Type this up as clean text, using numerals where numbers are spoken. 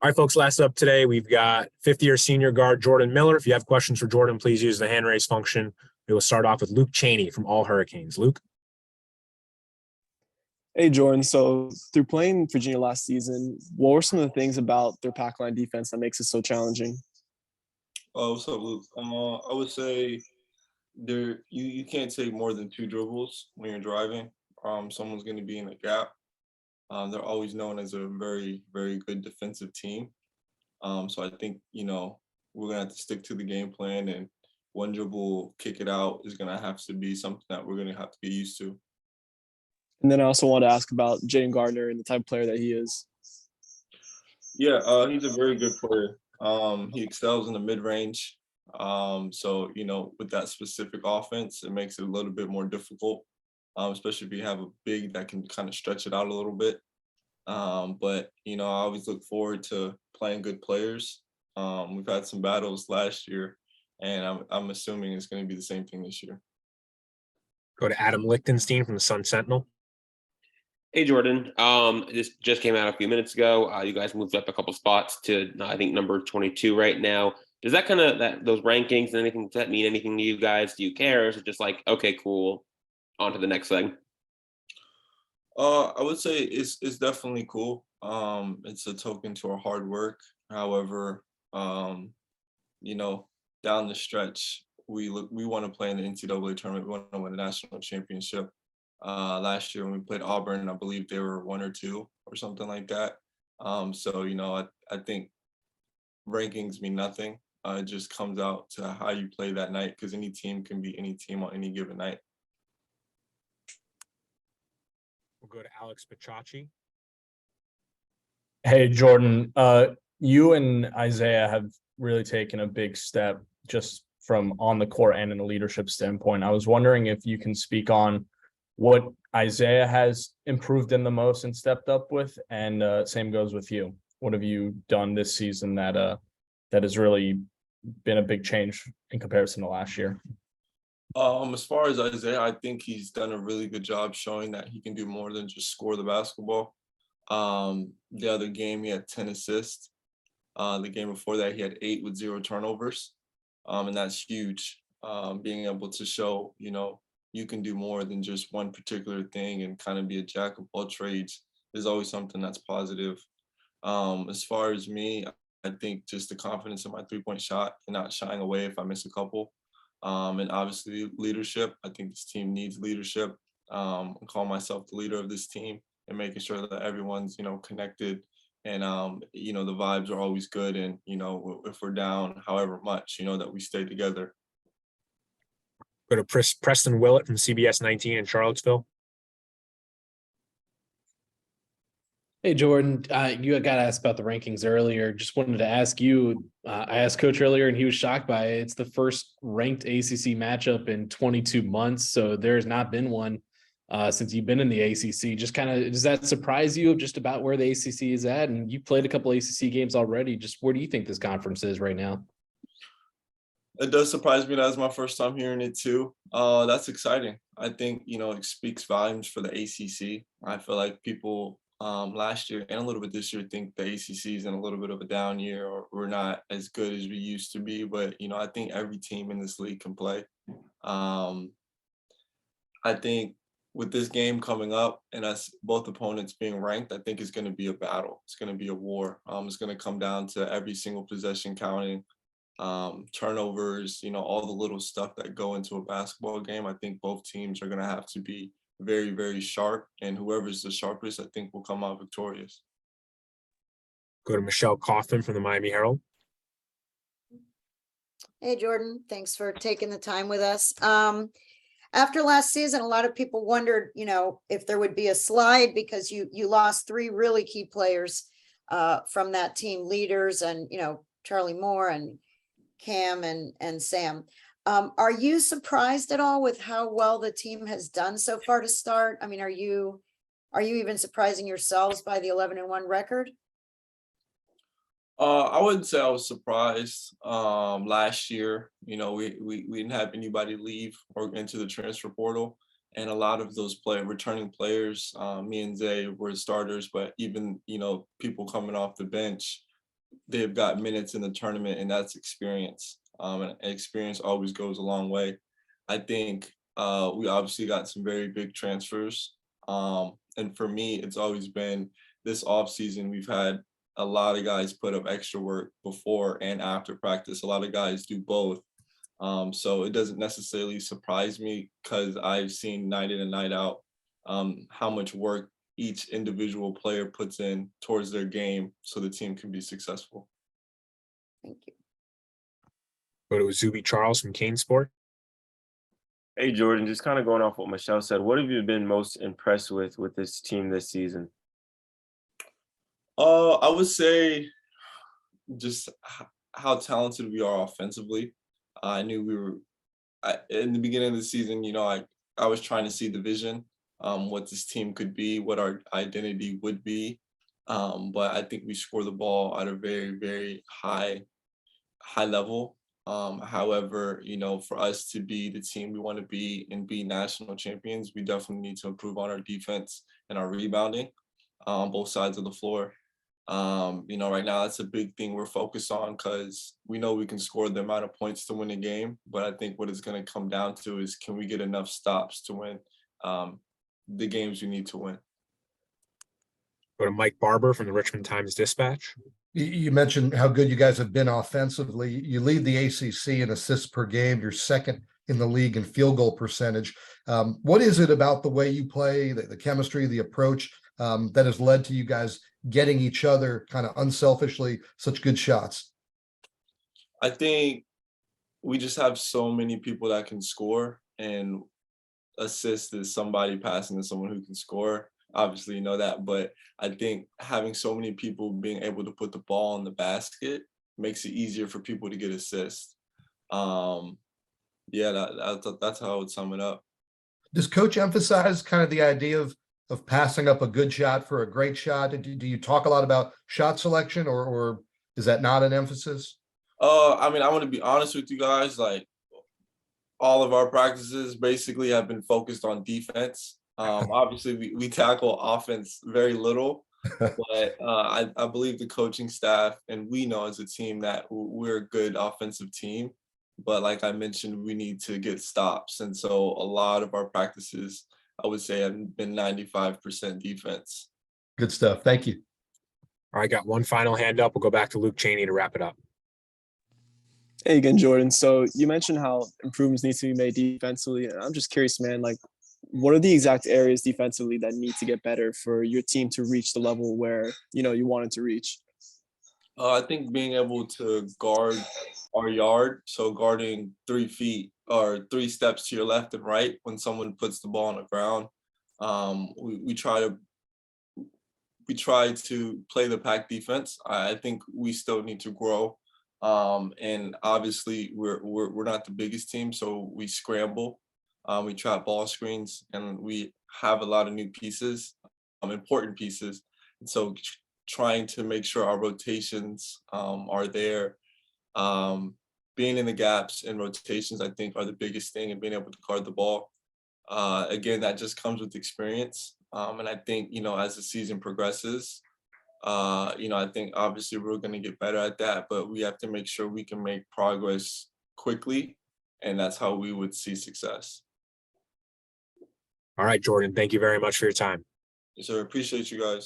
All right, folks, last up today, we've got fifth-year senior guard Jordan Miller. If you have questions for Jordan, please use the hand raise function. We will start off with Luke Cheney from All Hurricanes. Luke? Hey, Jordan. So through playing Virginia last season, what were some of the things about their pack line defense that makes it so challenging? Oh, what's up, Luke? I would say you can't take more than two dribbles when you're driving. Someone's going to be in a gap. They're always known as a very, very good defensive team. So I think, we're going to have to stick to the game plan, and one dribble, kick it out is going to have to be something that we're going to have to get used to. And then I also want to ask about Jaden Gardner and the type of player that he is. Yeah, he's a very good player. He excels in the mid-range. So, with that specific offense, it makes it a little bit more difficult, especially if you have a big that can kind of stretch it out a little bit. But, I always look forward to playing good players. We've had some battles last year, and I'm assuming it's going to be the same thing this year. Go to Adam Lichtenstein from the Sun Sentinel. Hey, Jordan. This just came out a few minutes ago. You guys moved up a couple spots to, I think, number 22 right now. Does that those rankings and anything, does that mean anything to you guys? Do you care? Or is it just like, okay, cool, on to the next thing? I would say it's definitely cool. It's a token to our hard work. However, down the stretch, we want to play in the NCAA tournament. We want to win a national championship. Last year when we played Auburn, I believe they were 1 or 2 or something like that. So, I think rankings mean nothing. It just comes out to how you play that night, because any team can be any team on any given night. We'll go to Alex Pachachi. Hey, Jordan, you and Isaiah have really taken a big step just from on the court and in a leadership standpoint. I was wondering if you can speak on what Isaiah has improved in the most and stepped up with, and same goes with you. What have you done this season that has really been a big change in comparison to last year? As far as Isaiah, I think he's done a really good job showing that he can do more than just score the basketball. The other game, he had 10 assists. The game before that, he had 8 with 0 turnovers. And that's huge. Being able to show, you can do more than just one particular thing and kind of be a jack of all trades is always something that's positive. As far as me, I think just the confidence in my three-point shot and not shying away if I miss a couple. And obviously leadership. I think this team needs leadership. I call myself the leader of this team and making sure that everyone's, connected and, the vibes are always good. And, if we're down however much, that we stay together. Go to Preston Willett from CBS 19 in Charlottesville. Hey, Jordan, you got asked about the rankings earlier. Just wanted to ask you, I asked Coach earlier and he was shocked by it. It's the first ranked ACC matchup in 22 months. So there's not been one since you've been in the ACC. Just kind of, does that surprise you of just about where the ACC is at? And you played a couple ACC games already. Just where do you think this conference is right now? It does surprise me. That was my first time hearing it too. That's exciting. I think, it speaks volumes for the ACC. I feel like people last year and a little bit this year think the ACC is in a little bit of a down year, or we're not as good as we used to be. But, I think every team in this league can play. I think with this game coming up and us both opponents being ranked, I think it's going to be a battle. It's going to be a war. It's going to come down to every single possession counting. Turnovers, all the little stuff that go into a basketball game. I think both teams are going to have to be very, very sharp, and whoever's the sharpest, I think, will come out victorious. Go to Michelle Kaufman from the Miami Herald. Hey, Jordan, thanks for taking the time with us. After last season, a lot of people wondered, if there would be a slide because you lost 3 really key players from that team, leaders, and, Charlie Moore and Cam and Sam. Are you surprised at all with how well the team has done so far to start? I mean, are you even surprising yourselves by the 11-1 record? I wouldn't say I was surprised. Last year, we didn't have anybody leave or into the transfer portal, and a lot of those returning players, me and Zay were starters, but even people coming off the bench, they've got minutes in the tournament, and that's experience. And experience always goes a long way. I think we obviously got some very big transfers. And for me, it's always been this offseason, we've had a lot of guys put up extra work before and after practice. A lot of guys do both. So it doesn't necessarily surprise me because I've seen night in and night out how much work each individual player puts in towards their game so the team can be successful. Thank you. Go to Zuby Charles from Kane Sport. Hey, Jordan, just kind of going off what Michelle said, what have you been most impressed with this team this season? I would say just how talented we are offensively. I knew we were in the beginning of the season, I was trying to see the vision, what this team could be, what our identity would be. But I think we score the ball at a very, very high level. However, for us to be the team we want to be and be national champions, we definitely need to improve on our defense and our rebounding on both sides of the floor. Right now that's a big thing we're focused on because we know we can score the amount of points to win a game, but I think what it's going to come down to is can we get enough stops to win the games we need to win. Go to Mike Barber from the Richmond Times-Dispatch. You mentioned how good you guys have been offensively. You lead the ACC in assists per game. You're second in the league in field goal percentage. What is it about the way you play, the chemistry, the approach that has led to you guys getting each other kind of unselfishly such good shots? I think we just have so many people that can score, and assist is somebody passing to someone who can score. Obviously, you know that, but I think having so many people being able to put the ball in the basket makes it easier for people to get assists. That's how I would sum it up. Does coach emphasize kind of the idea of passing up a good shot for a great shot? Do you talk a lot about shot selection, or is that not an emphasis? I want to be honest with you guys. Like, all of our practices basically have been focused on defense. Obviously, we tackle offense very little, but I believe the coaching staff and we know as a team that we're a good offensive team. But like I mentioned, we need to get stops. And so a lot of our practices, I would say, have been 95% defense. Good stuff. Thank you. All right, got one final hand up. We'll go back to Luke Chaney to wrap it up. Hey again, Jordan. So you mentioned how improvements need to be made defensively. And I'm just curious, man, like what are the exact areas defensively that need to get better for your team to reach the level where, you want it to reach? I think being able to guard our yard, so guarding 3 feet or 3 steps to your left and right when someone puts the ball on the ground. We try to play the pack defense. I think we still need to grow. And obviously we're not the biggest team, so we scramble. We trap ball screens, and we have a lot of new pieces, important pieces. And so trying to make sure our rotations are there. Being in the gaps and rotations, I think, are the biggest thing, and being able to guard the ball. Again, that just comes with experience. And I think, as the season progresses, I think obviously we're going to get better at that, but we have to make sure we can make progress quickly, and that's how we would see success. All right, Jordan, thank you very much for your time. So I appreciate you guys.